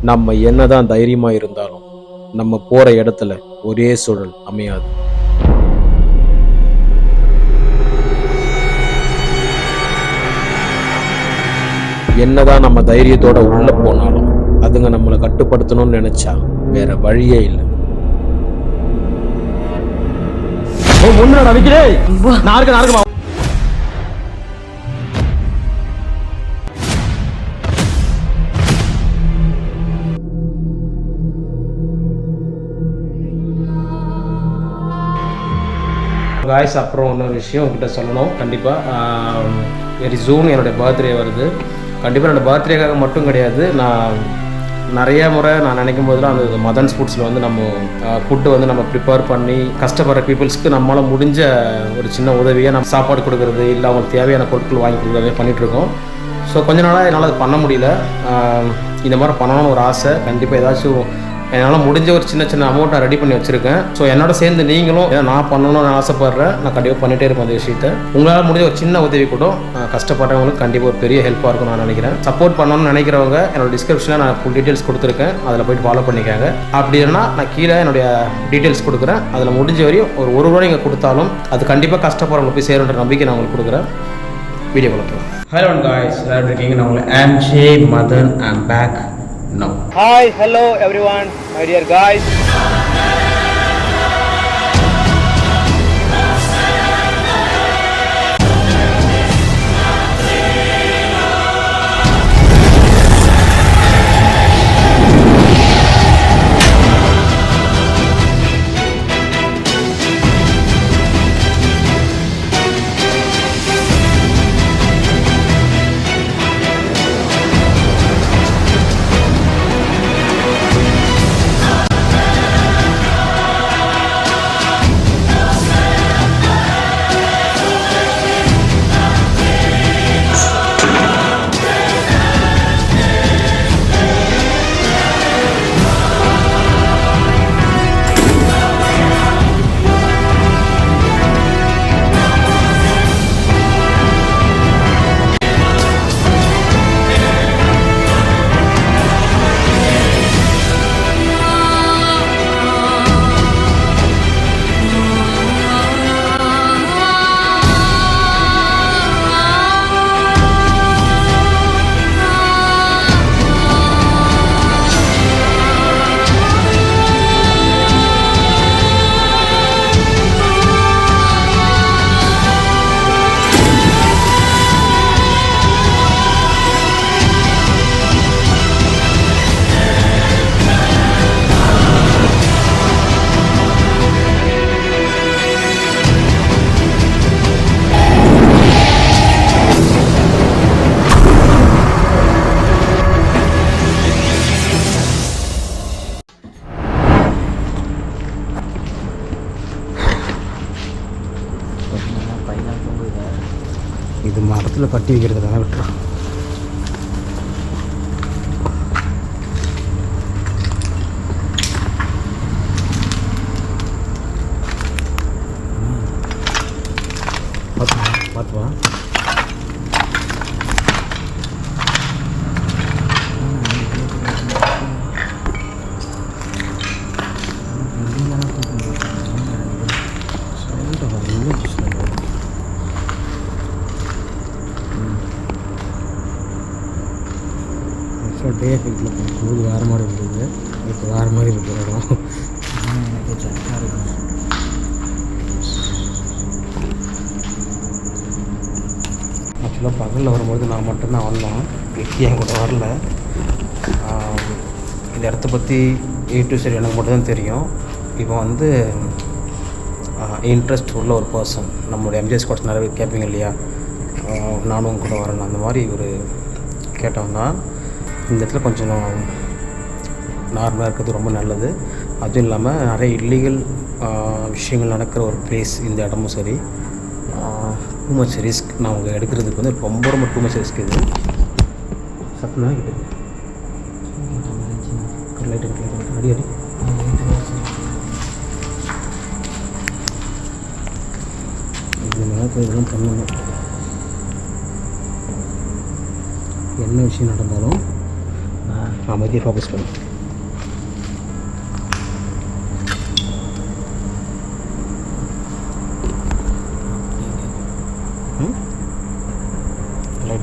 நம்ம என்னதான் தைரியமா இருந்தாலும் நம்ம போற இடத்துல ஒரே சூழல் அமையாது. என்னதான் நம்ம தைரியத்தோட உள்ள போனாலும் அதுங்க நம்மளை கட்டுப்படுத்தணும்னு நினைச்சா வேற வழியே இல்லை. காய்ஸ், அப்புறம் இன்னொரு விஷயம் உங்ககிட்ட சொல்லணும். கண்டிப்பாக வெரி சூன் என்னுடைய பர்த்டே வருது. கண்டிப்பாக என்னோடய பர்த்டேக்காக மட்டும் கிடையாது, நான் நிறைய முறை நான் நினைக்கும் போதெல்லாம் அந்த மதன்ஸ் ஃபுட்ஸில் வந்து நம்ம ஃபுட்டு வந்து நம்ம ப்ரிப்பேர் பண்ணி கஷ்டப்படுற பீப்புள்ஸ்க்கு நம்மளால் முடிஞ்ச ஒரு சின்ன உதவியாக நம்ம சாப்பாடு கொடுக்குறது, இல்லை அவங்களுக்கு தேவையான பொருட்கள் வாங்கி கொடுக்குறதே பண்ணிகிட்ருக்கோம். ஸோ கொஞ்ச நாளாக என்னால் அது பண்ண முடியல. இந்த மாதிரி பண்ணணும்னு ஒரு ஆசை. கண்டிப்பாக ஏதாச்சும் என்னால் முடிஞ்ச ஒரு சின்ன சின்ன அமௌண்ட் நான் ரெடி பண்ணி வச்சுருக்கேன். ஸோ என்னோட சேர்ந்து நீங்களும் நான் பண்ணணும்னு நான் ஆசைப்பட்றேன். நான் கண்டிப்பாக பண்ணிகிட்டே இருப்பேன் அந்த விஷயத்தை. உங்களால் முடிஞ்ச ஒரு சின்ன உதவி கூட கஷ்டப்படுறவங்களுக்கு கண்டிப்பாக ஒரு பெரிய ஹெல்ப்பாக இருக்கும் நான் நினைக்கிறேன். சப்போர்ட் பண்ணணும்னு நினைக்கிறவங்க என்னோட டிஸ்கிரிப்ஷனில் நான் ஃபுல் டீட்டெயில்ஸ் கொடுத்துருக்கேன். அதில் போய்ட்டு ஃபாலோ பண்ணிக்காங்க. அப்படி இல்லைன்னா நான் கீழே என்னுடைய டீட்டெயில்ஸ் கொடுக்குறேன். அதில் முடிஞ்ச வரையும் ஒரு ரூபா நீங்கள் கொடுத்தாலும் அது கண்டிப்பாக கஷ்டப்படுறவங்க போய் சேருன்ற நம்பிக்கை நான் உங்களுக்கு கொடுக்குறேன். வீடியோ கொடுக்குறேன். ஹலோ காய்ஸ், எல்லாரும் இருக்கீங்க. நான் உங்களை RJ Madhan I'm back now. Hi, hello everyone, my dear guys. இது மரத்தில் கட்டி வைக்கிறதுக்காக விட்டுறான். பார்த்துவா டே எஃபெக்டில் போகும்போது வேறு மாதிரி இருந்தது, இப்போ வேறு மாதிரி இருக்கிற இடம் எனக்கு ஜாக்காக இருக்கும். ஆக்சுவலாக பகலில் வரும்போது நான் மட்டும்தான் வந்தோம், வெக்கி என் கூட வரல. இந்த இடத்த பற்றி சரி எனக்கு மட்டும்தான் தெரியும். இப்போ வந்து இன்ட்ரெஸ்ட் உள்ள ஒரு பர்சன், நம்மளுடைய எம்ஜிஎஸ் கோட்ஸ் நிறைய கேட்பீங்க இல்லையா, நானும் கூட வரேன், அந்த மாதிரி ஒரு கேட்டவன் தான். இந்த இடத்துல கொஞ்சம் நார்மலாக இருக்கிறது ரொம்ப நல்லது. அதுவும் இல்லாமல் நிறைய இல்லீகல் விஷயங்கள் நடக்கிற ஒரு பிளேஸ் இந்த இடமும் சரி. டூ மச் ரிஸ்க் நான் அவங்க எடுக்கிறதுக்கு வந்து ரொம்ப ரொம்ப டூ மச் ரிஸ்க். இது சத்துனா கிட்ட லைட்டு அடி அடி இதெல்லாம் பண்ணணும். என்ன விஷயம் நடந்தாலும் அமைதியை ஃபோக்கஸ் பண்ணு.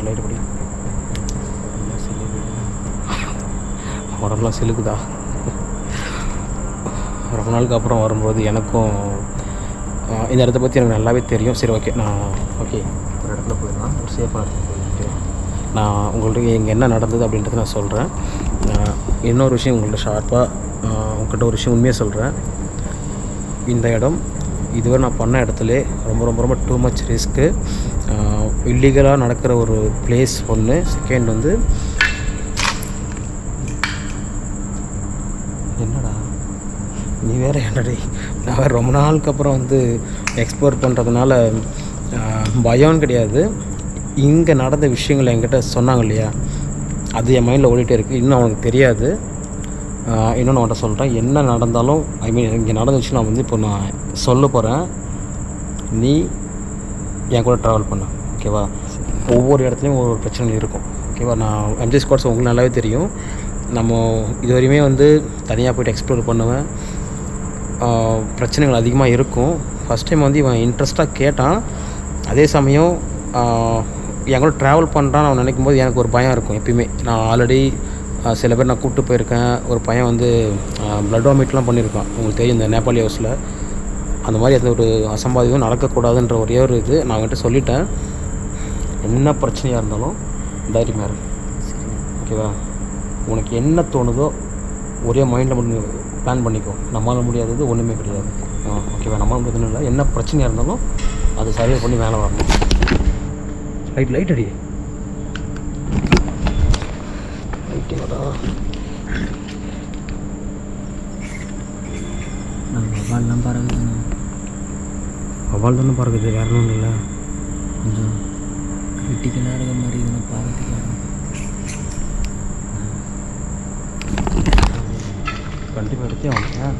லைட் படி. உடம்புலாம் சிலுக்குதா? ரொம்ப நாளுக்கு அப்புறம் வரும்போது எனக்கும் இந்த இடத்த பற்றி எனக்கு நல்லாவே தெரியும். சரி, ஓகே, நான் ஒரு இடத்துல போயிடலாம், ஒரு சேஃபான இடத்துல போயிட்டு நான் உங்கள்கிட்ட இங்கே என்ன நடந்தது அப்படின்றத நான் சொல்கிறேன். இன்னொரு விஷயம் உங்கள்கிட்ட ஷார்ப்பாக உங்கள்கிட்ட ஒரு விஷயம் உண்மையாக சொல்கிறேன். இந்த இடம் இதுவரை நான் பண்ண இடத்துல ரொம்ப ரொம்ப ரொம்ப டூ மச் ரிஸ்க்கு. இல்லீகலாக நடக்கிற ஒரு பிளேஸ் ஒன்று. செகண்ட் வந்து என்னடா நீ வேறு என்னடி, நான் வேறு ரொம்ப நாளுக்கு அப்புறம் வந்து எக்ஸ்ப்ளோர் பண்ணுறதுனால பயம்னு கிடையாது. இங்கே நடந்த விஷயங்கள் என்கிட்ட சொன்னாங்க இல்லையா, அது என் மைண்டில் ஓடிட்டே இருக்குது. இன்னும் அவனுக்கு தெரியாது. இன்னொன்று அவன்கிட்ட சொல்கிறேன், என்ன நடந்தாலும் இங்கே நடந்துச்சு நான் வந்து இப்போ நான் சொல்ல போகிறேன். நீ என் கூட ட்ராவல் பண்ண, ஓகேவா? ஒவ்வொரு இடத்துலையும் ஒவ்வொரு பிரச்சனை இருக்கும், ஓகேவா? நான் எம்ஜி ஸ்குவாட்ஸ் உங்களுக்கு நல்லாவே தெரியும். நம்ம இது வரையுமே வந்து தனியாக போய்ட்டு எக்ஸ்ப்ளோர் பண்ணுவேன். பிரச்சனைகள் அதிகமாக இருக்கும். ஃபஸ்ட் டைம் வந்து இவன் இன்ட்ரெஸ்ட்டாக கேட்டான். அதே சமயம் என் கூட ட்ராவல் பண்ணுறான்னு அவன் நினைக்கும் போது எனக்கு ஒரு பயம் இருக்கும் எப்பயுமே. நான் ஆல்ரெடி சில பேர் நான் கூப்பிட்டு போயிருக்கேன். ஒரு பையன் வந்து ப்ளட் வாமிட்லாம் பண்ணியிருக்கான், உங்களுக்கு தெரியும், இந்த நேபாளி ஹவுஸில். அந்த மாதிரி அந்த ஒரு அசம்பாவிதம் நடக்கக்கூடாதுன்ற ஒரே ஒரு இது நான் அவங்ககிட்ட சொல்லிட்டேன். என்ன பிரச்சனையாக இருந்தாலும் தைரியமாக இருக்கு, ஓகேவா? உனக்கு என்ன தோணுதோ ஒரே மைண்டில் மட்டும் பிளான் பண்ணிக்கோ. நம்மளால் முடியாதது ஒன்றுமே கிடையாது, ஓகேவா? நம்மளால் முடியாதுன்னு இல்லை. என்ன பிரச்சனையாக இருந்தாலும் அதை சர்வே பண்ணி மேலே வரணும். லைட் அடி லைட்டிங்கடா. வவால்லாம் பறகுதுண்ணா. வவால் தானே பறக்குது, வேறு ஒன்றும் இல்லை. கொஞ்சம் கிரிட்டிக்கலாக இருக்கிற மாதிரி இதுன்னு பார்க்கறதுக்கு கண்டிப்பாக எடுத்தே வாங்க.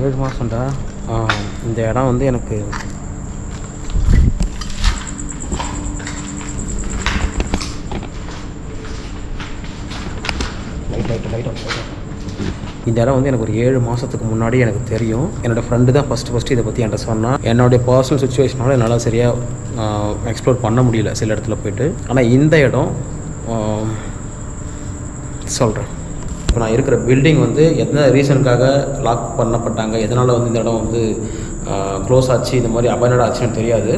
7 மாதம்டா. இந்த இடம் வந்து எனக்கு இந்த இடம் வந்து எனக்கு ஒரு 7 மாதத்துக்கு முன்னாடி எனக்கு தெரியும். என்னோடய ஃப்ரெண்டு தான் ஃபஸ்ட்டு இதை பற்றி என்கிட்ட சொன்னான். என்னுடைய பர்சனல் சுச்சுவேஷனால் என்னால் சரியாக எக்ஸ்ப்ளோர் பண்ண முடியல சில இடத்துல போய்ட்டு. ஆனால் இந்த இடம் சொல்கிறேன். இப்போ நான் இருக்கிற பில்டிங் வந்து எந்த ரீசனுக்காக லாக் பண்ணப்பட்டாங்க, எதனால் வந்து இந்த இடம் வந்து க்ளோஸ் ஆச்சு, இந்த மாதிரி அபாயிண்டட் ஆச்சுன்னு தெரியாது.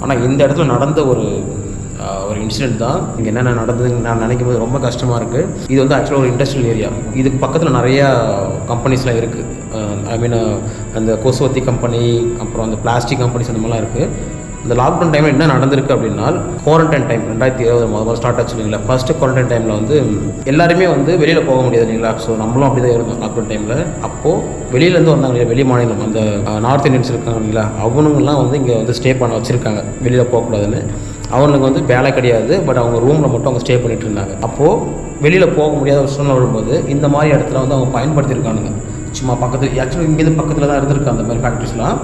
ஆனால் இந்த இடத்துல நடந்த ஒரு இன்சிடென்ட் தான். இங்கே என்னென்ன நடந்ததுன்னு நான் நினைக்கும் போது ரொம்ப கஷ்டமாக இருக்குது. இது வந்து ஆக்சுவலாக ஒரு இண்டஸ்ட்ரியல் ஏரியா. இதுக்கு பக்கத்தில் நிறையா கம்பெனிஸ்லாம் இருக்குது. அந்த கொசுவத்தி கம்பெனி, அப்புறம் அந்த பிளாஸ்டிக் கம்பெனிஸ் அந்த மாதிரிலாம் இருக்குது. இந்த லாக்டவுன் டைமில் என்ன நடந்திருக்கு அப்படின்னா, குவாரண்டைன் டைம் 2020 முதல்ல ஸ்டார்ட் ஆச்சு இல்லைங்களா. ஃபஸ்ட்டு குவாரண்டைன் டைமில் வந்து எல்லாருமே வந்து வெளியில் போக முடியாது இல்லைங்களா. ஸோ நம்மளும் அப்படி தான் இருந்தோம் லாக்டவுன் டைமில். அப்போது வெளியிலேருந்து வந்தாங்க இல்லையா, வெளி மாநிலம், அந்த நார்த் இந்தியன்ஸ் இருக்காங்க இல்லைங்களா, அவனுங்கெல்லாம் வந்து இங்கே வந்து ஸ்டே பண்ண வச்சுருக்காங்க, வெளியில் போகக்கூடாதுன்னு. அவனுக்கு வந்து வேலை கிடையாது, பட் அவங்க ரூமில் மட்டும் அவங்க ஸ்டே பண்ணிகிட்டு இருந்தாங்க. அப்போது வெளியில் போக முடியாத ஒரு சூழ்நிலை வரும்போது இந்த மாதிரி இடத்துல வந்து அவங்க பயன்படுத்தியிருக்கானுங்க. சும்மா பக்கத்தில், ஆக்சுவலி இங்கேருந்து பக்கத்தில் தான் இருந்திருக்கு அந்த மாதிரி ஃபேக்ட்ரிஸ்லாம்.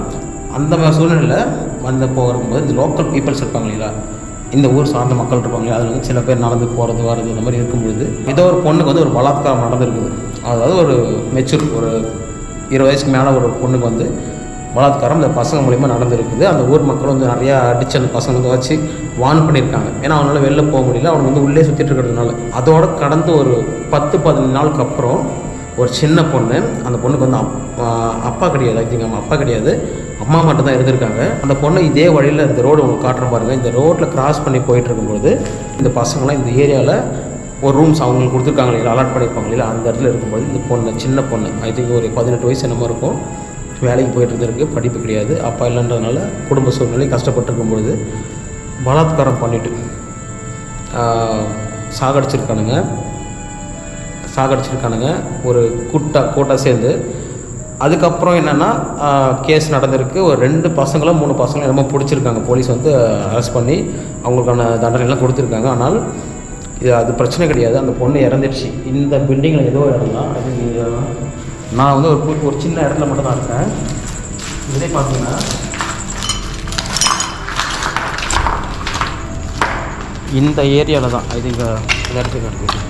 அந்த மாதிரி சூழ்நிலையில் வந்து போகும்போது இந்த லோக்கல் பீப்புள்ஸ் இருப்பாங்க இல்லைங்களா, இந்த ஊர் சார்ந்த மக்கள் இருப்பாங்க, அதில் வந்து சில பேர் நடந்து போகிறது வர்றது இந்த மாதிரி இருக்கும்பொழுது ஏதோ ஒரு பொண்ணுக்கு வந்து ஒரு பலாத்காரம் நடந்திருக்குது. அதாவது ஒரு மெச்சூர், ஒரு 20 வயசுக்கு மேலே ஒரு பொண்ணுக்கு வந்து பலாத்காரம் இந்த பசங்க மூலிமா நடந்திருக்குது. அந்த ஊர் மக்கள் வந்து நிறையா அடித்து அந்த பசங்க வந்து வச்சு வார்ன் பண்ணியிருக்காங்க. ஏன்னா அவனால் வெளில போக முடியல, அவனுக்கு வந்து உள்ளே சுற்றிட்டு இருக்கிறதுனால. அதோட கடந்து ஒரு 10-15 நாளுக்கு அப்புறம் ஒரு சின்ன பொண்ணு, அந்த பொண்ணுக்கு வந்து அப்பா கிடையாது, ஐ திங்க் அப்பா கிடையாது, அம்மா மட்டும் தான் இருந்திருக்காங்க. அந்த பொண்ணு இதே வழியில் இந்த ரோடு உங்களுக்கு காட்டுற பாருங்கள், இந்த ரோட்டில் கிராஸ் பண்ணி போயிட்டு இருக்கும்போது இந்த பசங்களாம் இந்த ஏரியாவில் ஒரு ரூம்ஸ் அவங்களுக்கு கொடுத்துருக்காங்க இல்லையா, அலாட் பண்ணியிருப்பாங்க இல்லையா, அந்த இடத்துல இருக்கும்போது இந்த பொண்ணு, சின்ன பொண்ணு, ஐ திங்க் ஒரு 18 வயசு என்னமோ இருக்கும், வேலைக்கு போயிட்டு இருந்திருக்கு, படிப்பு கிடையாது, அப்பா இல்லைன்றதுனால குடும்ப சூழ்நிலை கஷ்டப்பட்டுருக்கும்பொழுது பலாத்காரம் பண்ணிவிட்டு சாகடிச்சிருக்கானுங்க ஒரு கூட்டாக சேர்ந்து. அதுக்கப்புறம் என்னென்னா கேஸ் நடந்திருக்கு. ஒரு 2 பசங்களோ 3 பசங்களும் என்னமோ பிடிச்சிருக்காங்க. போலீஸ் வந்து அரெஸ்ட் பண்ணி அவங்களுக்கான தண்டனைலாம் கொடுத்துருக்காங்க. ஆனால் அது பிரச்சனை கிடையாது, அந்த பொண்ணு இறந்துடுச்சு. இந்த பில்டிங்கில் ஏதோ இடம் தான் அது. நான் வந்து ஒரு சின்ன இடத்துல மட்டும் தான் இருக்கேன். இதே பார்த்தீங்கன்னா இந்த ஏரியாவில் தான், இது இங்கே இந்த இடத்துக்கு இருக்குது.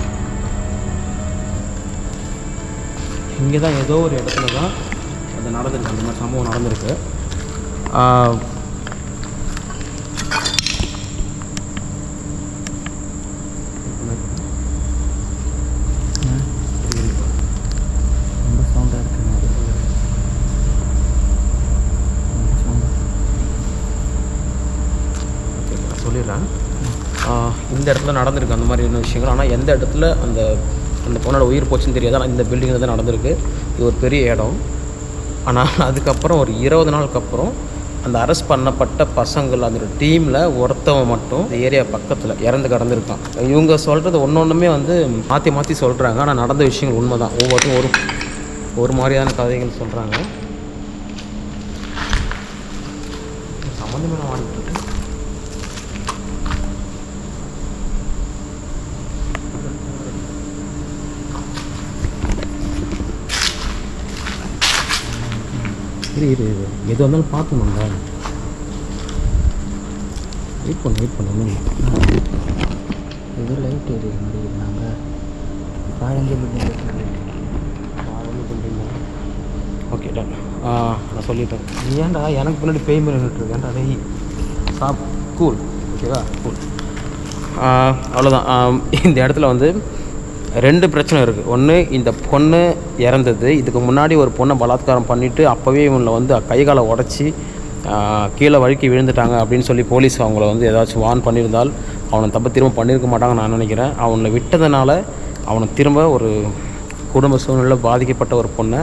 இங்கே தான் ஏதோ ஒரு இடத்துல தான் அது நடந்திருக்கு, அந்த மாதிரி சம்பவம் நடந்திருக்கு. ரொம்ப சவுண்டாக இருக்கு. நான் சொல்லிடுறேன். இந்த இடத்துல நடந்திருக்கு அந்த மாதிரியான விஷயங்கள். ஆனால் எந்த இடத்துல அந்த அந்த பொண்ணோட உயிர் போச்சுன்னு தெரியாது. ஆனால் இந்த பில்டிங்கில் தான் நடந்திருக்கு. இது ஒரு பெரிய இடம். ஆனால் அதுக்கப்புறம் ஒரு 20 நாளுக்கு அப்புறம் அந்த அரெஸ்ட் பண்ணப்பட்ட பசங்கள் அந்த டீமில் ஒருத்தவன் மட்டும் இந்த ஏரியா பக்கத்தில் இறந்து கிடந்திருக்கான். இவங்க சொல்கிறது ஒன்றொன்றுமே வந்து மாற்றி மாற்றி சொல்கிறாங்க. ஆனால் நடந்த விஷயங்கள் உண்மை தான். ஒவ்வொருத்தரும் ஒரு மாதிரியான கதைகள் சொல்கிறாங்க. சம்மந்தமே நான் வாங்கிட்டு இருக்கேன். இரு எது வந்தாலும் பார்க்கணும்ல. வெயிட் பண்ணு இது லைட் எரிய முடியுறாங்க. பாழஞ்சு பில்டிங். Okay done. நான் சொல்லிட்டேன். நீ ஏன்டா எனக்கு பின்னாடி பேய் மாதிரி நின்றுட்டு ஏன்டா டேய் ஸ்டாப். கூல். ஓகேவா? கூல். அவ்வளோதான். இந்த இடத்துல வந்து 2 பிரச்சனை இருக்குது. ஒன்று, இந்த பொண்ணு இறந்தது. இதுக்கு முன்னாடி ஒரு பொண்ணை பலாத்காரம் பண்ணிவிட்டு அப்போவே இவங்களை வந்து கை காலை உடச்சி கீழே வழுக்கி விழுந்துட்டாங்க அப்படின்னு சொல்லி போலீஸ் அவங்கள வந்து ஏதாச்சும் வார்ன் பண்ணியிருந்தால் அவனை தப்ப திரும்ப பண்ணியிருக்க மாட்டாங்கன்னு நான் நினைக்கிறேன். அவனை விட்டதுனால அவனை திரும்ப ஒரு குடும்ப சூழ்நிலை பாதிக்கப்பட்ட ஒரு பொண்ணை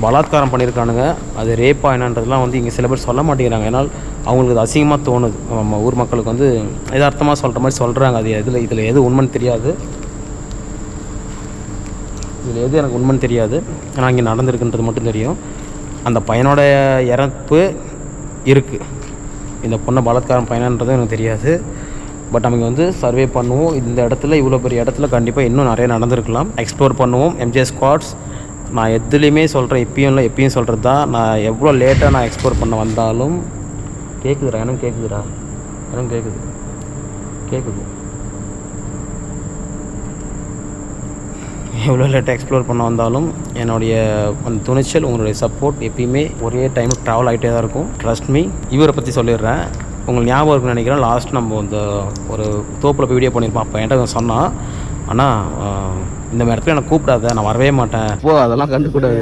பலாத்காரம் பண்ணியிருக்கானுங்க. அது ரேப்பா என்னன்றதுலாம் வந்து இங்கே சில பேர் சொல்ல மாட்டேங்கிறாங்க. ஏன்னால் அவங்களுக்கு அது அசிங்கமாக தோணுது. நம்ம ஊர் மக்களுக்கு வந்து எதார்த்தமாக சொல்கிற மாதிரி சொல்கிறாங்க. அது இதில் எது உண்மைன்னு தெரியாது. இதில் எது எனக்கு உண்மைன்னு தெரியாது. ஆனால் இங்கே நடந்திருக்குன்றது மட்டும் தெரியும். அந்த பையனோட இறப்பு இருக்குது. இந்த பொண்ணை பலாத்காரம் பையனன்றது எனக்கு தெரியாது. பட் நம்ம வந்து சர்வே பண்ணுவோம். இந்த இடத்துல இவ்வளோ பெரிய இடத்துல கண்டிப்பாக இன்னும் நிறைய நடந்திருக்கலாம். எக்ஸ்ப்ளோர் பண்ணுவோம். எம்ஜே ஸ்குவாட்ஸ் நான் எதுலேயுமே சொல்கிறேன், எப்பயும் சொல்கிறது தான். நான் எவ்வளோ லேட்டாக நான் எக்ஸ்ப்ளோர் பண்ண வந்தாலும் கேட்குதுடா, எனக்கு கேட்குது. எவ்வளோ லேட்டாக எக்ஸ்ப்ளோர் பண்ண வந்தாலும் என்னுடைய அந்த துணிச்சல், உங்களுடைய சப்போர்ட் எப்பயுமே ஒரே டைம் ட்ராவல் ஆகிட்டே தான் இருக்கும். Trust me. இவரை பற்றி சொல்லிடுறேன். உங்களுக்கு ஞாபகம் இருக்குன்னு நினைக்கிறேன். லாஸ்ட் நம்ம இந்த ஒரு தோப்பில் போய் வீடியோ பண்ணியிருப்போம். அப்போ என்கிட்ட சொன்னான், ஆனால் இந்த மாதிரி இடத்துல எனக்கு கூப்பிடாத, நான் வரவே மாட்டேன். அதெல்லாம் கண்டுக்கூடாது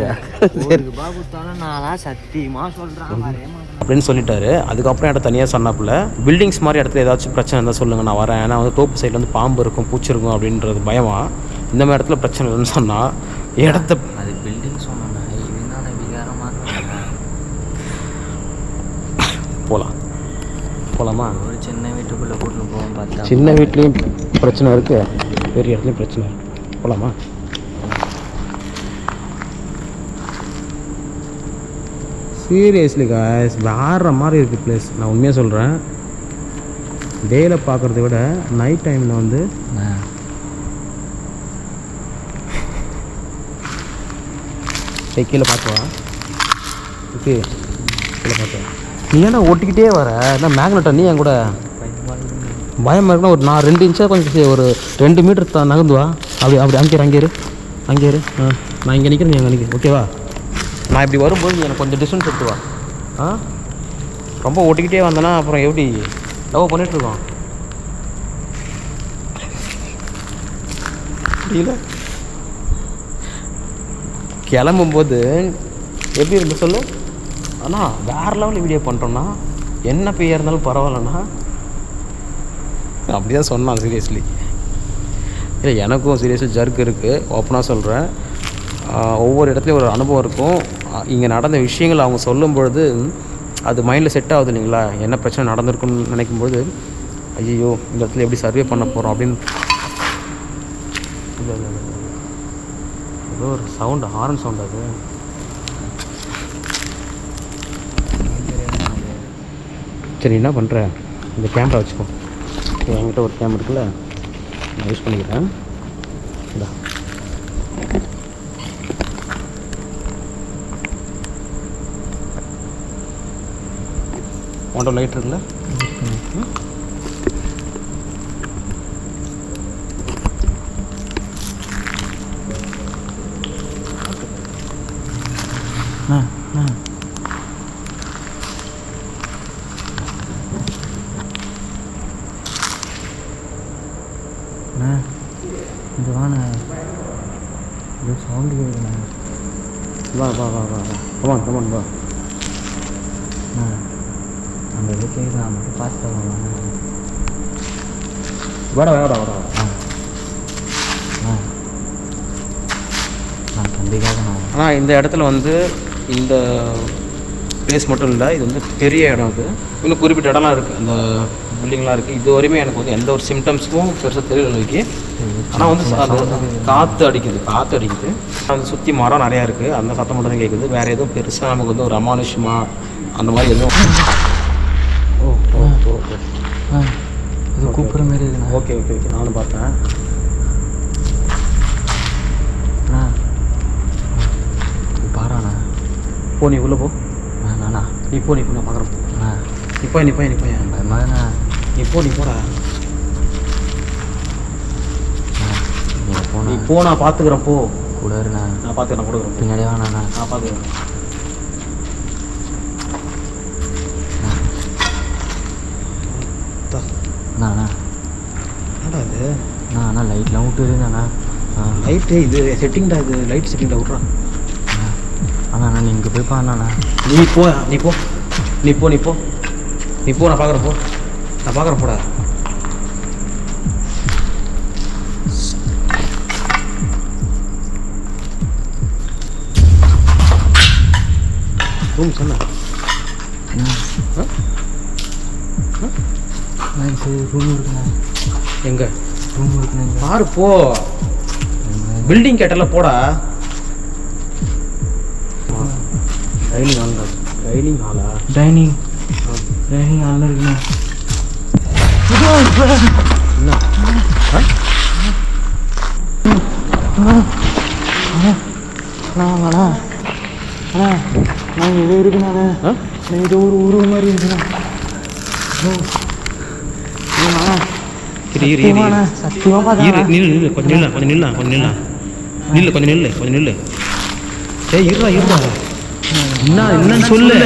சத்தியமாக சொல்கிறேன் அப்படின்னு சொல்லிட்டாரு. அதுக்கப்புறம் என்கிட்ட தனியாக சொன்னாப்புல, பில்டிங்ஸ் மாதிரி இடத்துல ஏதாச்சும் பிரச்சனை இருந்தால் சொல்லுங்கள், நான் வரேன். ஏன்னா வந்து தோப்பு சைடில் வந்து பாம்பு இருக்கும், பூச்சி இருக்கும் அப்படின்றது பயமா. இந்த மாதிரி இடத்துல பிரச்சனை இல்லைன்னு சொன்னால் இடத்த அது பில்டிங் சொன்னா இவன் விகாரமாக போகலாமா? ஒரு சின்ன வீட்டுக்குள்ளே கூட்டின்னு போவோம். பார்த்தா சின்ன வீட்லேயும் பிரச்சனை இருக்குது, பெரிய இடத்துலையும் பிரச்சனை இருக்குது. போகலாமா? சீரியஸ்லி காய்ஸ், வேறு மாதிரி இருக்குது பிளேஸ். நான் உண்மையாக சொல்கிறேன். டேயில் பார்க்குறத விட நைட் டைமில் வந்து கீழே பார்த்துவா. ஓகே, கீழே பார்த்துவா. நீ ஏன்னா ஓட்டிக்கிட்டே வர என்ன மேக்னெட்டா? நீ என் கூட பயமாக இருக்குன்னா ஒரு நான் 2 இன்ச்சாக கொஞ்சம் ஒரு 2 மீட்டர் நகர்ந்து வா. அப்படி அங்கே இரு. நான் இங்கே நிற்கிறேன், நீ அங்கே நிற்கிறேன். ஓகேவா? நான் இப்படி வரும்போது எனக்கு கொஞ்சம் டிஸ்டன்ஸ் எடுத்து வா. ரொம்ப ஓட்டிக்கிட்டே வந்தேன்னா அப்புறம் எப்படி லவ் பண்ணிகிட்ருக்கோம் புரியல. கிளம்பும்போது எப்படி இருந்து சொல்லு. ஆனால் வேறு லெவலில் வீடியோ பண்ணுறோன்னா என்ன பெய்யா இருந்தாலும் பரவாயில்லண்ணா அப்படி தான் சொன்னான். சீரியஸ்லி இல்லை, எனக்கும் சீரியஸ்லி ஜர்க் இருக்குது. ஓப்பனாக சொல்கிறேன். ஒவ்வொரு இடத்துலையும் ஒரு அனுபவம் இருக்கும். இங்கே நடந்த விஷயங்கள் அவங்க சொல்லும் பொழுது அது மைண்டில் செட் ஆகுது இல்லைங்களா? என்ன பிரச்சனை நடந்திருக்குன்னு நினைக்கும்போது ஐயோ இந்த இடத்துல எப்படி சர்வே பண்ண போகிறோம் அப்படின்னு. இல்லை ஏதோ ஒரு சவுண்டு, ஹாரன் சவுண்ட். அது சரி, என்ன பண்ணுறேன், இந்த கேமரா வச்சுக்கோ. என்கிட்ட ஒரு கேமரா இருக்குல்ல, நான் யூஸ் பண்ணிக்கிறேன். இதா ஒன்றரை லைட் இருக்குல்ல, அண்ணா அண்ணா அண்ணா இங்கே வாண்ணா இது சவுண்டு கேட்குண்ணா வா வா வா வா கமான் கமான் வா அண்ணா அந்த இது கேட்குறா மட்டும் பார்த்துட்டு வாங்க வாடா வாடா வாடா நான் தம்பிக்காக நான் ஆனால் இந்த இடத்துல வந்து இந்த பிளேஸ் மட்டும் இல்லை, இது வந்து பெரிய இடம். இது இன்னும் குறிப்பிட்ட இடம்லாம் இருக்குது, அந்த பில்டிங்லாம் இருக்குது. இது வரையுமே எனக்கு வந்து எந்த ஒரு சிம்டம்ஸும் பெருசாக தெரியல வைக்கி. ஆனால் வந்து அது காற்று அடிக்குது. அது சுற்றி மரம் நிறையா இருக்குது, அந்த சத்தம் மட்டும் தான் கேட்குது. வேறு எதுவும் பெருசாக நமக்கு வந்து ஒரு அமானுஷமாக அந்த மாதிரி எதுவும். ஓ ஓ ஓ இது கூப்பிட்ற மாதிரி இருக்குண்ணா. ஓகே ஓகே ஓகே நானும் பார்த்தேன். அண்ணா நீ பாருண்ணா. போ நீ உள்ளே போ. அண்ணா நீ போ நான் பார்க்குறேன். அண்ணா நீ போய் பயமாண்ணா. நீ போடா. நீங்கள் நீ போ, நான் பார்த்துக்கிறேன். போ கூட இருண்ணா. நான் பார்த்துக்கிறேன், கொடுக்குறேன். பின்னாடியே வேணாண்ணா. நான் பார்த்துக்கிறேன். அண்ணா என்னடா இது? அண்ணா லைட்லாம் விட்டுருங்கண்ணா. லைட்டு இது செட்டிங்டா, இது லைட் செட்டிங்டா விட்றான். அண்ணா நீ இங்கே போய் பாண்ணா. நீ போ நான் பார்க்குறேன். போடா. ரூம் சொன்ன ரூம் இருக்குண்ணா. எங்கே ரூம் இருக்குண்ணா. பாரு போ. பில்டிங் கேட்டல போடா. டைனிங் ஹாலா? டைனிங் ஹாலில் இருக்குண்ணா. என்ன நான் ஏதோ இருக்குண்ணா. ஏதோ ஒரு உருவம் மாதிரி இருக்குண்ணா. சத்தியமாக பார்த்தா நில்லு கொஞ்சம் நில்லு. ஏய் இருடா. என்னன்னு சொல்லு.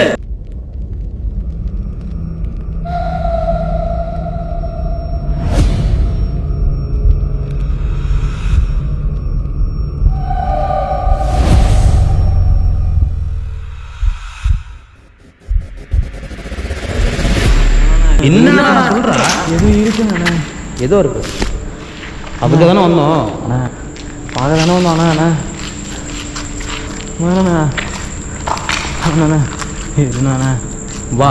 என்ன சொல்றா? எதுவும் இருக்குண்ணா. ஏதோ இருக்கு. அதுக்கு தானே வந்தோம். அண்ணா பார்க்க தானே வந்தோம். அண்ணா இருந்தாண்ணா வா.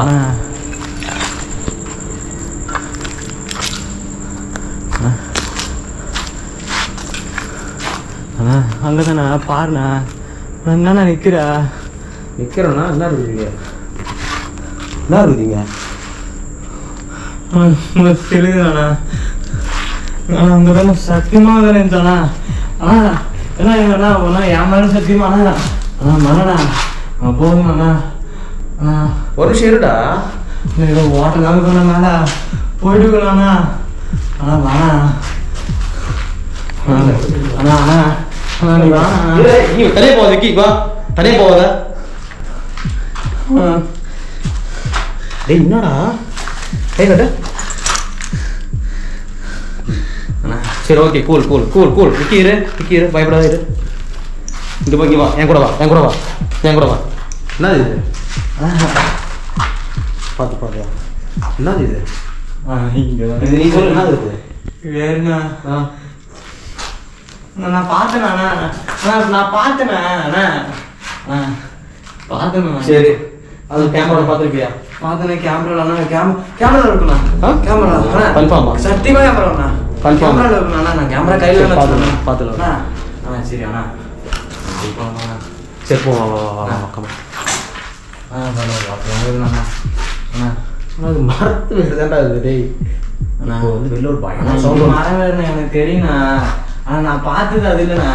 அண்ணா அங்கே தானே பாருண்ணா. என்னண்ணா நிற்கிறோண்ணா. என்ன இருக்குதுங்க? தெலுங்குதாண்ணா. அங்கே தானே சத்தியமாக தானே இருந்தாண்ணா. என்ன என் மேலே சத்தியமாண்ணா. மரணா போதுங்கண்ணா. ஒரு நிமிஷம் இருடா. ஏதோ ஓட்டலாக சொன்ன மேலே போயிட்டுக்கலாண்ணா. வேணா நீ வேணா. நீ தனியாக போகாத விக்கி. வா தனியாக போகாத. டேய் என்னடா கை கட்டு. சரி ஓகே கூல் விக்கி இரு பயப்படாத இரு. இங்கே போய் வா. என் கூட வா. என்னது இது? பார்த்து என்னது இது? இது நீ சொல்லு. என்னது இது? வேறுண்ணா. நான் பார்த்தேண்ணா. சரி அது கேமரா பார்த்துருக்கியா? பார்த்தேண்ணே. கேமரா இருக்குண்ணா. கேமரா கன்ஃபார்மா? சத்தியமாக கேமராண்ணா. கன்ஃபார்ம் இருக்குண்ணா. நான் கேமரா கையில் பார்த்துக்கலாம். சரி அண்ணா. சரி போ. வா கம்மா. அது மரத்து வேறு இது. டேய் இப்போ வந்து வெளில ஒரு பயங்கர சவுண்ட். மரம் வேறுண்ணா எனக்கு தெரியுண்ணா. ஆனால் நான் பார்த்தது அது இல்லைண்ணா.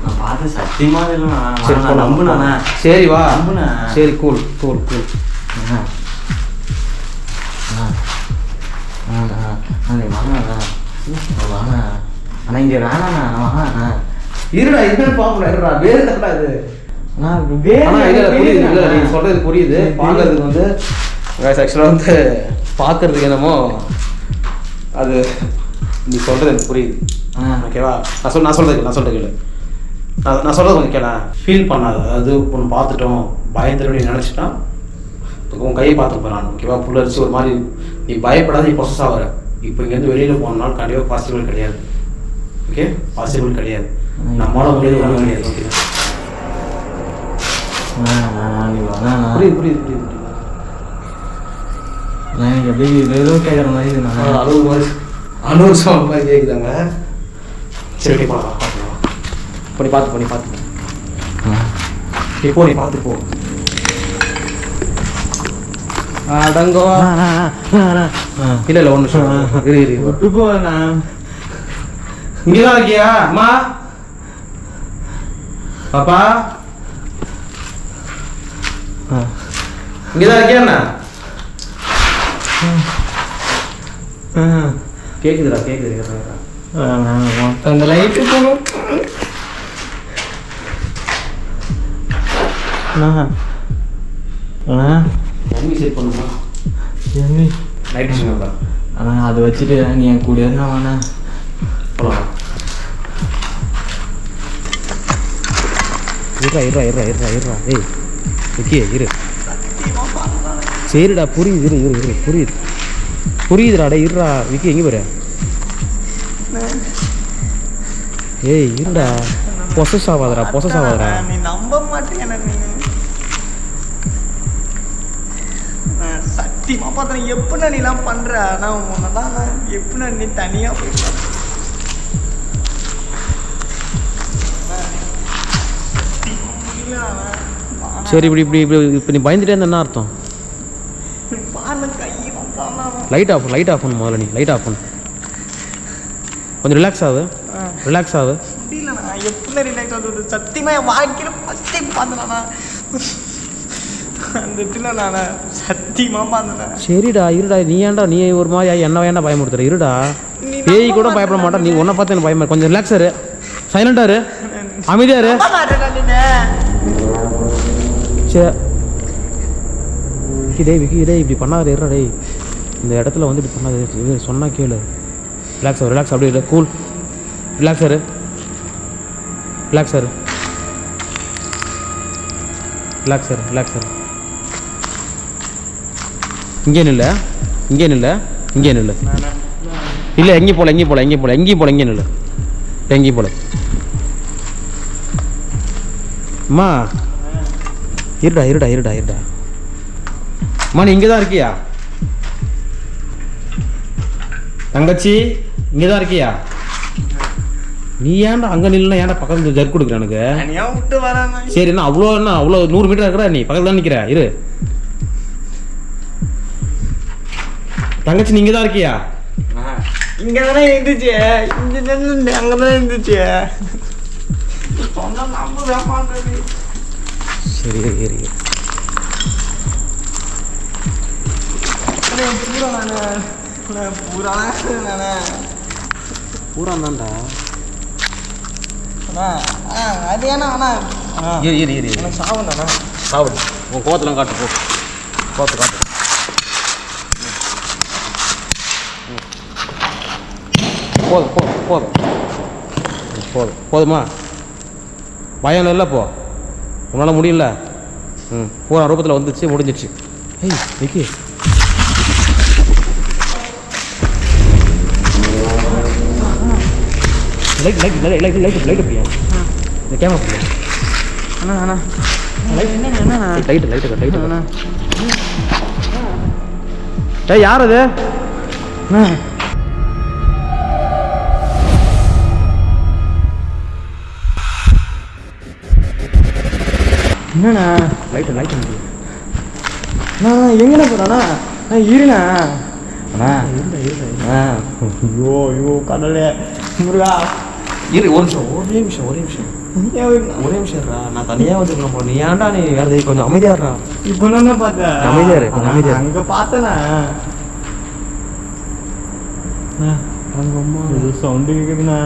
நான் பார்த்து சத்தியமாக இல்லைண்ணா. சரி நான் நம்புண்ணா. சரி வா. நம்புண்ணா. சரி கூல். நீ வாங்கண்ணா. அண்ணா இங்கே வேணாண்ணா. வாங்கண்ணா. இருடா என்னன்னு பார்க்கணும். இருடா வேறு தட்டா இது. நான் புரியுது இல்லை நீங்கள் சொல்கிறது புரியுது. பார்க்கறதுக்கு வந்து ஆக்சுவலாக வந்து பார்க்கறதுக்கு என்னமோ அது நீ சொல்கிறது எனக்கு புரியுது. ஓகேவா? நான் சொல்கிறது கேளு. நான் சொல்கிறது கொஞ்சம் கேள. ஃபீல் பண்ணாது. அதாவது ஒன்று பார்த்துட்டோம் பயந்துடும் நினச்சிட்டா உன் கையை பார்த்து போகிறான். ஓகேவா? புல்லரிச்சு ஒரு மாதிரி நீ பயப்படாத, நீ ப்ரொசஸ் ஆகிற. இப்போ இங்கேருந்து வெளியில் போனாலும் கண்டிப்பாக பாசிபிள் கிடையாது. ஓகே, பாசிபிள் கிடையாது. நம்மளால முடியாது, ஒன்றும் கிடையாது. ஓகே, புரியுது. நான் எனக்கு எப்படி ஏதோ கேட்குற மாதிரி நான் அனுபவம் மாதிரி கேட்குதாங்க. சரி போகலாம், பார்த்துக்கலாம். பண்ணி பார்த்து இப்போ நீ பார்த்து போ. அடங்கோ இல்லை ஒன்று விட்டு போண்ணா. இங்கேதான் இருக்கியா அம்மா? பாப்பா இங்கேதான் இருக்கியா? என்ன கேக்குதுடா அந்த லைட்டு போகும். மம்மி செட் பண்ணுமா? என்ன லைட் சொன்னா அதை வச்சுட்டு நீ என் கூட இருந்தா வேணா போலாம். இருடா ஏய் ஓகே இரு. சரிடா புரியுது. புரியுதுடா. டே இருடா விக்கி, எங்கே போற? ஏய் இருடா, பொசஸ் ஆகாதடா. நீ நம்ப மாட்டேன். சத்தியமா பார்த்தா எப்படி நீலாம் பண்ற? ஆனா உன்னதான் எப்படி நீ தனியா போயிட்ட? சரி இப்படி நீ பயந்துட்டே இருந்தா என்ன அர்த்தம்? லைட் ஆஃப் பண்ணு முதல்ல. நீ லைட் ஆஃப் பண்ணு. கொஞ்சம் ரிலாக்ஸ் ஆகுது. முடியலண்ணா, எப்படி ரிலாக்ஸ் ஆகுது? சத்தியமா என் வாழ்க்கையில ஃபர்ஸ்ட் டைம் பார்த்தேண்ணா அந்த இடத்துல. நான் சத்தியமா பார்த்தேன். சரிடா இருடா. நீ ஒரு மாதிரி என்ன வேணா பயமுறுத்துற. இருடா, பேய் கூட பயப்பட மாட்டா. நீ உன்னை பார்த்து எனக்கு பயமா. கொஞ்சம் ரிலாக்ஸா இரு, சைலண்டா இரு, அமைதியா இரு. சரி விக்கி டேய் இப்படி பண்ணாத. இருடா டேய், இந்த இடத்துல வந்து இப்படி பண்ணாத. சொன்னா கேளு. ரிலாக்ஸ் அப்படியே இல்லை. கூல். ரிலாக்ஸ் இரு. இங்கே நில்லு. இல்லை எங்கேயும் போல. இங்கே நில்லு. அம்மா இருடா. அம்மா நீ இங்கே தான் இருக்கியா? தங்கச்சி இங்கே தான் இருக்கியா? நீ ஏன்டா அங்கே நில்லுனா ஏன்டா பக்கத்துல ஜர்க் கொடுக்குற எனக்கு? சரி என்ன அவ்வளோ 100 மீட்டர் இருக்கிற நீ பக்கத்தில் தான் நிற்கிற. இரு தங்கச்சி, நீ இங்கே தான் இருக்கியா? இங்கே தானே இருந்துச்சு. அங்கே தானே இருந்துச்சு. சரி பூரா தான்டா. அது ஏன்னா சாப்பிடு. உன் கோவத்தெல்லாம் காட்டு. கோவத்தை காட்டு. போதுமா? பயம் இல்லை. போ, உன்னால் முடியல. பூரா ரூபத்தில் வந்துச்சு, முடிஞ்சிடுச்சு. ஏய் விக்கி, லைட் அப்படியா? இந்த கேமரா அப்படியா? அண்ணா லைட்டு. ஏய் யார் அது? என்னண்ணா லைட்டு அண்ணா எங்கண்ணா போறாண்ணா? இருண்ணா. அண்ணா ஐயோ கடவுளே முருகா. இரு ஒரே நிமிஷம். நான் தனியாக வந்துருக்கேன் போல. நீ ஏன்டா நீ வேறு கொஞ்சம் அமைதியாடுறா. இப்போ நான் பார்த்தேன். அமைதியா அங்கே பார்த்தேண்ணா. அங்கே அம்மா இது சவுண்டு கேட்குதுண்ணா.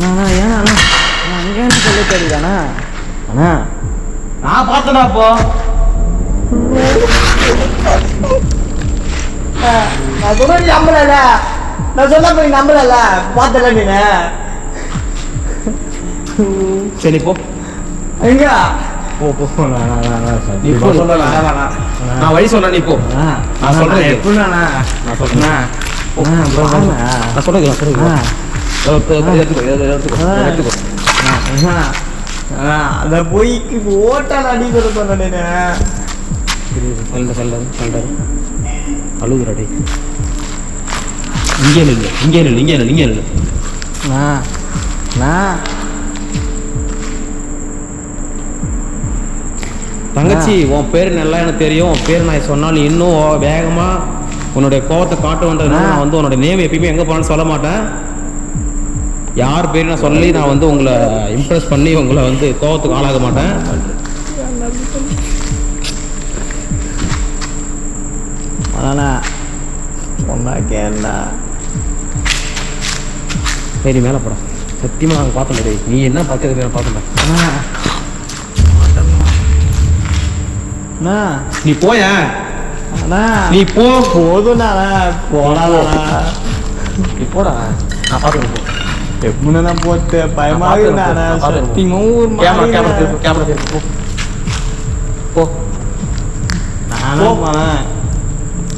அண்ணா ஏன்னா அண்ணா அங்கே சொல்ல தெரியுதாண்ணா அண்ணா நான் பார்த்தேண்ணா அப்போ நான் சொன்ன நீ நம்பல நான் சொன்ன நீ நம்பல பார்த்தல நீங்க சரி போ எங்க போ நீ போ சொல்லல நான் வழி சொல்றேன் நீ போ நான் சொல்றேன் எப்படிண்ணா நான் சொல்றேன் நான் சொல்றேன் எடுத்துக்கோ அந்த பொய்க்கு ஓட்டால் அடி கொடுப்பேன் அழுகுறாடி இங்கே நில்லு தங்கச்சி உன் பேர் நல்லா எனக்கு தெரியும். உன் பேர் நான் சொன்னாலும் இன்னும் வேகமாக உன்னுடைய கோவத்தை காட்டுவேன்றதுனால நான் வந்து உன்னோட நேம் எப்பயுமே எங்கே போனாலும் சொல்ல மாட்டேன். யார் பேர் நான் சொல்லி நான் வந்து உங்களை இம்ப்ரெஸ் பண்ணி உங்களை வந்து கோவத்துக்கு ஆளாக மாட்டேன். சரி மேலே போட சத்தியமாக நாங்கள் பார்த்தோம். நீ என்ன பார்க்கறது மேலே பார்த்தோம். நீ போய நீ போ போதும்ண்ணா போனா நீ போடா நான் பார்த்துட்டு போ. எப்படின்னா போட்டு பயமாகுதுண்ணா சத்தியமும் கேமரா போ போ நானும்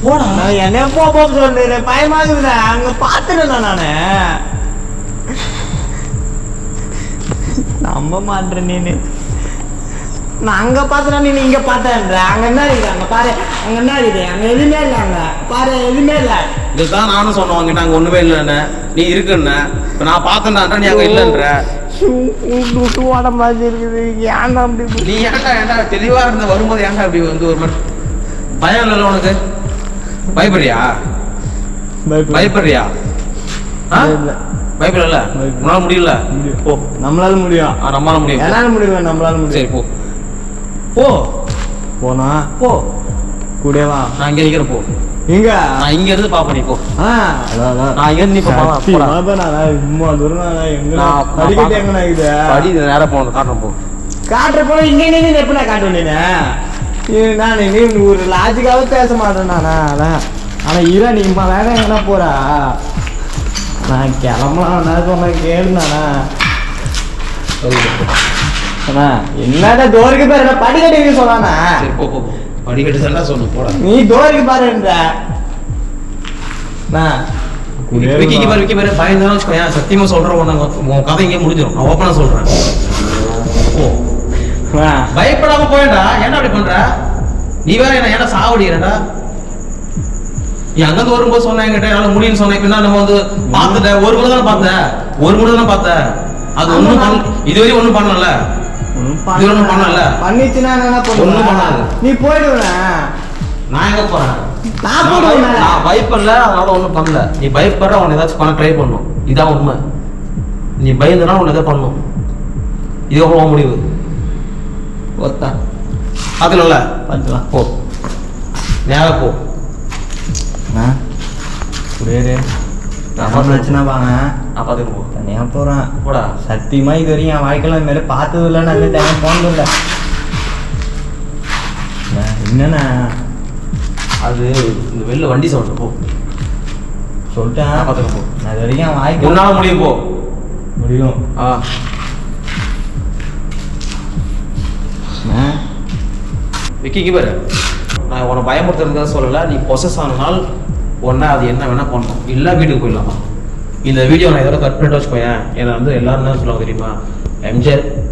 போடா என்ன போ சொல்றேன் பயமாகுதுண்ணா அங்க பாத்துட்டேண்ணா நானு நம்ப மாட்டேன் நீனு நான் அங்க பாத்துறேன் நீ இங்க பார்த்தேன்ற அங்க என்ன இருக்குது அங்க பாரு அங்க என்ன இருக்குது அங்க எதுவுமே இல்லை அங்க பாரு எதுவுமே இல்லை. இதுதான் நானும் சொன்னேன் உங்ககிட்ட அங்கே ஒன்றுமே இல்லைன்னு நீ இருக்குன்னு. இப்போ நான் பார்த்தேன்டா நீ அங்கே இல்லைன்ற விட்டு ஓட மாதிரி இருக்குது ஏன்டா அப்படி நீ ஏன்டா தெளிவாக இருந்த வரும்போது ஏன்டா அப்படி வந்து ஒரு மாதிரி பயம் இல்லைல்ல உனக்கு? பயப்படுறியா பயப்படுறியா பயப்படல உன்னால முடியல போ நம்மளால முடியும் நம்மளால முடியும் என்னால முடியும் நம்மளால முடியும். சரி போ போ போனா போ கூடவா நான் இங்கே நிற்கிறேன் போ. எங்க நான் இங்க இருந்து பாப்பேன் நீ போ. நான் இங்க இருந்து நீ சும்மா தூரம் எங்க படிக்கட்டு எங்கண்ணா இது படி நேரம் போகணும் காட்டுறேன் போ. காட்டுற போல இங்க நின்று எப்படின்னா காட்டுவேன் நான் நீ ஒரு லாஜிக்காவே பேச மாட்டேன் நானா ஆனா இரா நீ வேற எங்கன்னா போறா நான் கிளம்பலாம் சொன்னேன் கேளுண்ணா என்னடா டோருக்கு பாரு படிக்கட்டு சொன்னானா படிக்கட்டு தான் சொல்லு போட நீ டோருக்கு பாருன்ற விக்கி பாரு பயந்தாலும் சத்தியமா சொல்றேன் உன் கதை இங்கே முடிஞ்சிடும். நான் ஓப்பனா சொல்றேன் பயப்படாம போயடா. ஏன்டா அப்படி பண்ற? நீ வேற என்ன ஏன்னா சாவடிக்கிறடா. நீ அங்கிருந்து வரும்போது சொன்ன என்கிட்ட என்னால முடியும்னு சொன்னேன். இப்ப நம்ம வந்து பார்த்துட்ட ஒரு முறை தானே பார்த்தேன் பார்த்த அது ஒண்ணும் இதுவரையும் ஒண்ணும் பண்ணல இது ஒண்ணும் பண்ணல பண்ணிச்சுன்னா ஒண்ணும் பண்ணாது. நீ போயிடுவ நான் எங்க போறேன்? நான் பயப்படல அதனால ஒண்ணும் பண்ணல. நீ பயப்படுற உன்னை ஏதாச்சும் பண்ண ட்ரை பண்ணும். இதான் உண்மை. நீ பயந்துனா உன்னை எதாவது பண்ணும். இதுக்கப்புறம் முடிவு ஒத்தா அதுல பார்த்துக்கலாம் போ நேரம் போ. பிரச்சனை வாங்க நான் பார்த்துட்டு போ. தனியா போறேன் போடா. சத்தியமா இது வரையும் என் வாழ்க்கையில இந்த மாதிரி பார்த்தது இல்லை. நல்ல டைம் போனது இல்லை. என்னண்ணா அது இந்த வெளில வண்டி சவுண்ட் போ சொல்லிட்டேன் பார்த்துட்டு போ. நான் இது வரைக்கும் என் வாழ்க்கை உன்னால முடியும் போ முடியும். விக்கிக்கு பாரு நான் உன்னை பயமுறுத்துறதுக்காக சொல்லலை. நீ பொசஸ் ஆனாலும் ஒன்றா அது என்ன வேணால் பண்ணணும். இல்லை வீட்டுக்கு போயிடலாமா? இந்த வீடியோ நான் இதோட கட் பண்ணிட்டு வச்சுக்கோயேன். ஏன்னா வந்து எல்லாரும் தான் சொல்லுவாங்க தெரியுமா,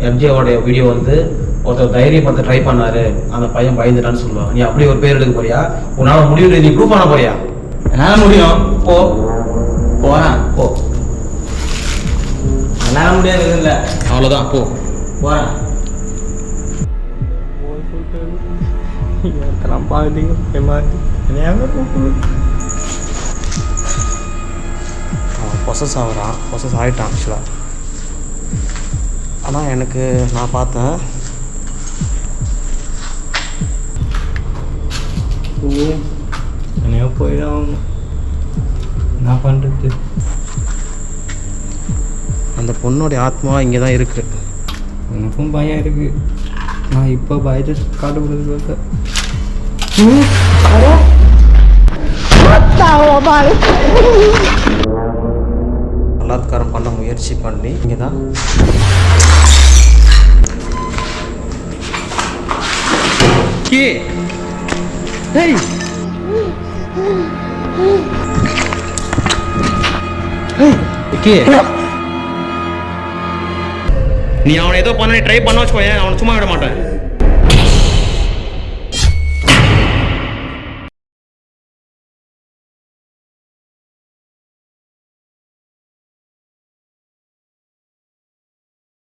எம்ஜேவோடைய வீடியோ வந்து ஒருத்தர் தைரியம் பார்த்து ட்ரை பண்ணாரு அந்த பையன் பயந்துட்டான்னு சொல்லுவாங்க. நீ அப்படி ஒரு பேர் எடுக்க போறியா? உன்னால் முடிவு நீ ப்ரூவ் பண்ண போறியா? என்னால் முடியும். போ போகிறேன் போ. என்னால் முடியாது இல்லை அவ்வளோதான் போ போகிறேன். பொசஸ் ஆகிறான். பொசஸ் ஆகிட்டான் ஆக்சுவலாக. ஆனால் எனக்கு நான் பார்த்தேன் என்னையோ போயிடும். என்ன பண்ணுறது? அந்த பொண்ணோடைய ஆத்மா இங்கே தான் இருக்குது. எனக்கும் பயம் இருக்கு. நான் இப்போ பயத்தை காட்டுறது பலாத்காரம் பண்ண முயற்சி பண்ணி இங்கே தான் நீ அவனை ஏதோ பண்ண ட்ரை பண்ண வச்சுக்கோ, அவனை சும்மா விட மாட்டேன்.